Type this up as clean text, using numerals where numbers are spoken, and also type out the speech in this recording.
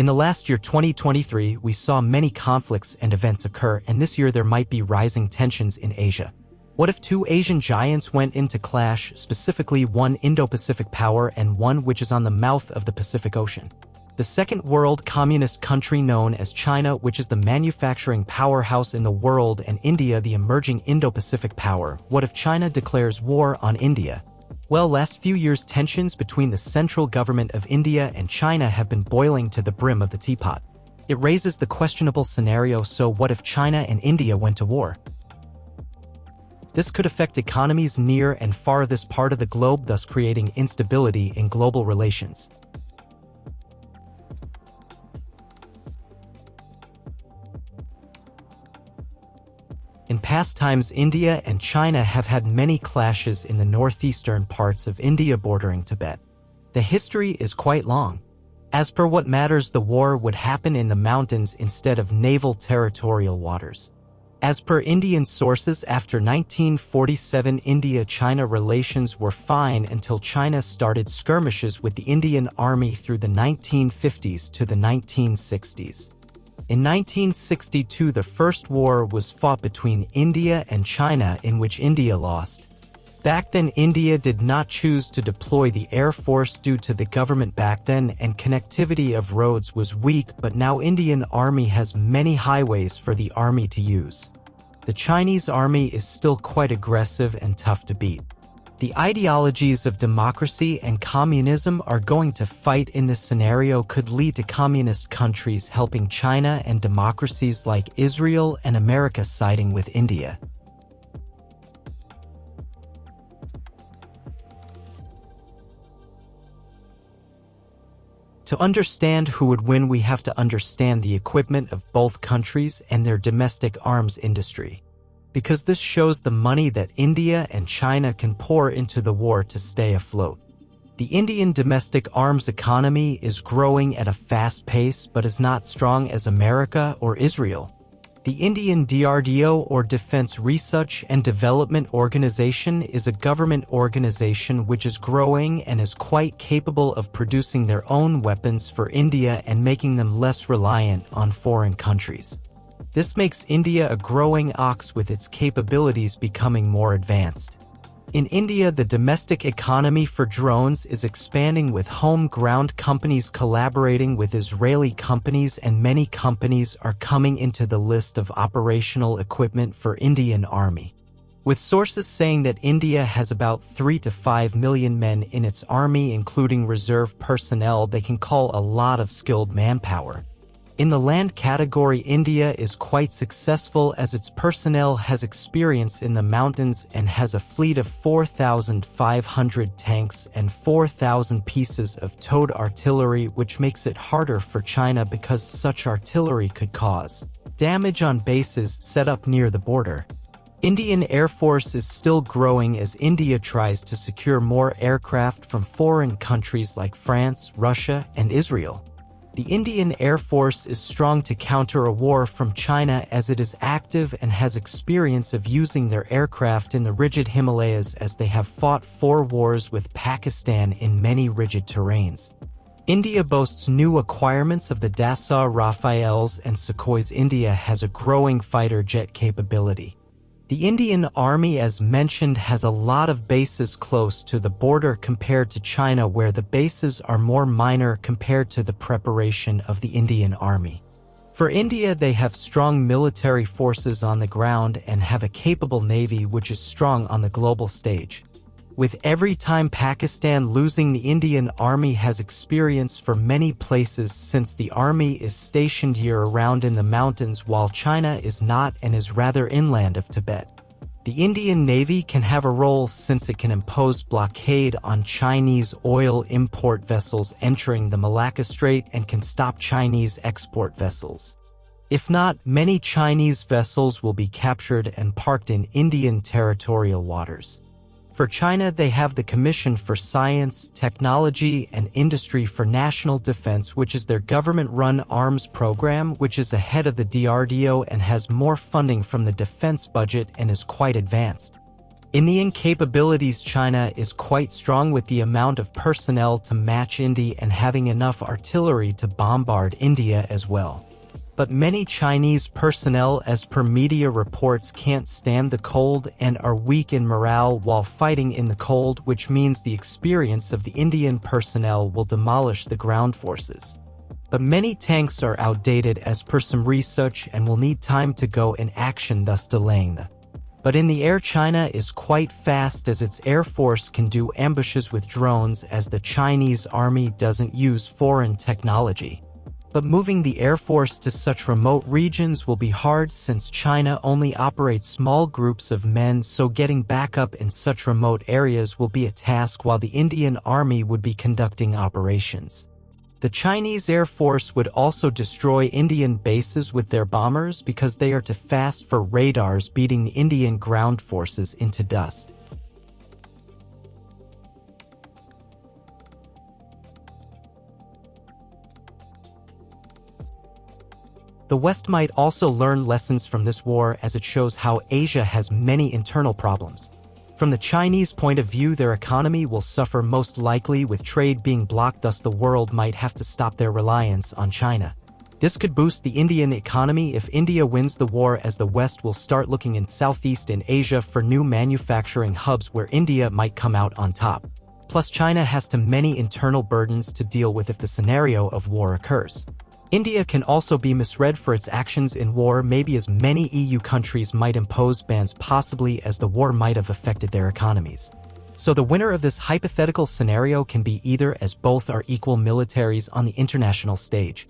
In the last year 2023, we saw many conflicts and events occur, and this year there might be rising tensions in Asia. What if two Asian giants went into clash, specifically one Indo-Pacific power and one which is on the mouth of the Pacific Ocean? The second world communist country known as China, which is the manufacturing powerhouse in the world, and India, the emerging Indo-Pacific power. What if China declares war on India? Well, last few years tensions between the central government of India and China have been boiling to the brim of the teapot. It raises the questionable scenario: so what if China and India went to war? This could affect economies near and far this part of the globe, thus creating instability in global relations. In past times, India and China have had many clashes in the northeastern parts of India bordering Tibet. The history is quite long. As per what matters, the war would happen in the mountains instead of naval territorial waters. As per Indian sources, after 1947, India-China relations were fine until China started skirmishes with the Indian Army through the 1950s to the 1960s. In 1962, the first war was fought between India and China, in which India lost. Back then, India did not choose to deploy the Air Force due to the government back then, and connectivity of roads was weak, but now Indian Army has many highways for the army to use. The Chinese army is still quite aggressive and tough to beat. The ideologies of democracy and communism are going to fight in this scenario, could lead to communist countries helping China and democracies like Israel and America siding with India. To understand who would win, we have to understand the equipment of both countries and their domestic arms industry, because this shows the money that India and China can pour into the war to stay afloat. The Indian domestic arms economy is growing at a fast pace but is not strong as America or Israel. The Indian DRDO, or Defense Research and Development Organization, is a government organization which is growing and is quite capable of producing their own weapons for India and making them less reliant on foreign countries. This makes India a growing ox, with its capabilities becoming more advanced. In India, the domestic economy for drones is expanding, with home-ground companies collaborating with Israeli companies, and many companies are coming into the list of operational equipment for Indian Army, with sources saying that India has about 3 to 5 million men in its army, including reserve personnel. They can call a lot of skilled manpower. In the land category, India is quite successful as its personnel has experience in the mountains and has a fleet of 4,500 tanks and 4,000 pieces of towed artillery, which makes it harder for China because such artillery could cause damage on bases set up near the border. Indian Air Force is still growing as India tries to secure more aircraft from foreign countries like France, Russia, and Israel. The Indian Air Force is strong to counter a war from China as it is active and has experience of using their aircraft in the rigid Himalayas, as they have fought 4 wars with Pakistan in many rigid terrains. India boasts new acquirements of the Dassault Rafales and Sukhois. India has a growing fighter jet capability. The Indian Army, as mentioned, has a lot of bases close to the border compared to China, where the bases are more minor compared to the preparation of the Indian Army. For India, they have strong military forces on the ground and have a capable navy which is strong on the global stage. With every time Pakistan losing, the Indian Army has experience for many places, since the army is stationed year-round in the mountains while China is not and is rather inland of Tibet. The Indian Navy can have a role since it can impose blockade on Chinese oil import vessels entering the Malacca Strait and can stop Chinese export vessels. If not, many Chinese vessels will be captured and parked in Indian territorial waters. For China, they have the Commission for Science, Technology, and Industry for National Defense, which is their government-run arms program, which is ahead of the DRDO and has more funding from the defense budget and is quite advanced. In the incapabilities, China is quite strong with the amount of personnel to match India and having enough artillery to bombard India as well. But many Chinese personnel, as per media reports, can't stand the cold and are weak in morale while fighting in the cold, which means the experience of the Indian personnel will demolish the ground forces. But many tanks are outdated as per some research and will need time to go in action, thus delaying the. But in the air, China is quite fast as its air force can do ambushes with drones, as the Chinese army doesn't use foreign technology. But moving the air force to such remote regions will be hard since China only operates small groups of men, so getting backup in such remote areas will be a task while the Indian army would be conducting operations. The Chinese Air Force would also destroy Indian bases with their bombers because they are too fast for radars, beating the Indian ground forces into dust. The West might also learn lessons from this war, as it shows how Asia has many internal problems. From the Chinese point of view, their economy will suffer most likely with trade being blocked, thus the world might have to stop their reliance on China. This could boost the Indian economy if India wins the war, as the West will start looking in Southeast Asia for new manufacturing hubs where India might come out on top. Plus, China has too many internal burdens to deal with if the scenario of war occurs. India can also be misread for its actions in war, maybe as many EU countries might impose bans, possibly as the war might have affected their economies. So the winner of this hypothetical scenario can be either, as both are equal militaries on the international stage.